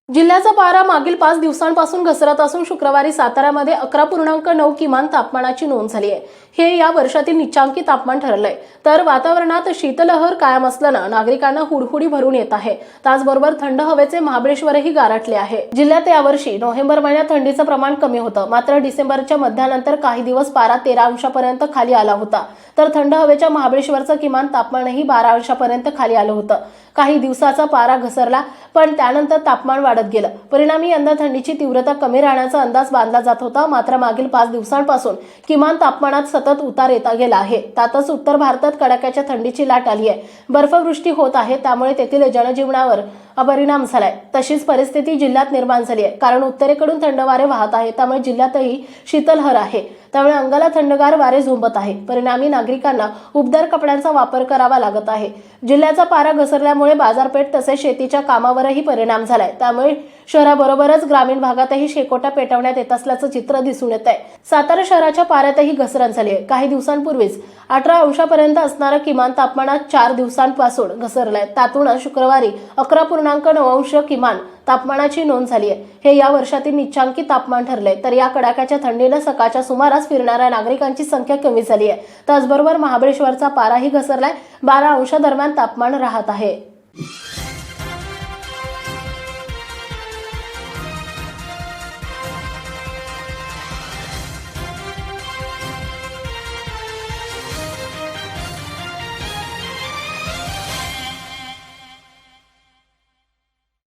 जिल्ह्याचा पारा मागील 5 दिवसांपासून घसरत असून शुक्रवारी साताऱ्यामध्ये 11.9 किमान तापमानाची नोंद झाली आहे। हे या वर्षातील निचांकी तापमान ठरलंय। तर वातावरणात शीतलहर कायम असल्यानं नागरिकांना हुडहुडी भरून येत आहे। त्याचबरोबर थंड हवेचे महाबळेश्वरही गारठले आहे। जिल्ह्यात यावर्षी नोव्हेंबर महिन्यात थंडीचं प्रमाण कमी होतं, मात्र डिसेंबरच्या मध्यानंतर काही दिवस पारा 13 अंशापर्यंत खाली आला होता। तर थंड हवेच्या महाबळेश्वरचं किमान तापमानही 12 अंशापर्यंत खाली आलं होतं। काही दिवसाचा पारा घसरला, पण त्यानंतर तापमान वाढत गेलं। परिणामी यंदा थंडीची तीव्रता कमी राहण्याचा अंदाज बांधला जात होता, मात्र मागील 5 दिवसांपासून किमान तापमानात सतत उतार येता गेला आहे। त्यातच उत्तर भारतात कडाक्याच्या थंडीची लाट आली आहे। बर्फवृष्टी होत आहे, त्यामुळे तेथील जनजीवनावर परिणाम झालाय। तशीच परिस्थिती जिल्ह्यात निर्माण झाली आहे, कारण उत्तरेकडून थंड वारे वाहत आहे, त्यामुळे जिल्ह्यातही शीतलहर आहे। त्यामुळे अंगाला थंडगार वारे झोंबत आहे। परिणामी नागरिकांना उबदार कपड्यांचा वापर करावा लागत आहे। जिल्ह्याचा पारा घसरल्यामुळे बाजारपेठ तसेच शेतीच्या कामावरही परिणाम झालाय। त्यामुळे शहराबरोबरच ग्रामीण भागातही शेकोट्या पेटवण्यात येत असल्याचं चित्र दिसून येत आहे। सातारा शहराच्या पाऱ्यातही घसरण झाली आहे। काही दिवसांपूर्वीच 18 अंशापर्यंत असणारं किमान तापमानात 4 दिवसांपासून घसरलंय। त्यातूनच शुक्रवारी 11.9 अंश किमान तापमानाची नोंद झाली आहे। हे या वर्षातील निचांकी तापमान ठरले। तर या कडाक्याच्या थंडीने सकाळच्या सुमारास फिरणाऱ्या नागरिकांची संख्या कमी झाली आहे। त्याचबरोबर महाबळेश्वरचा पाराही घसरलाय। 12 अंश दरम्यान तापमान राहत आहे।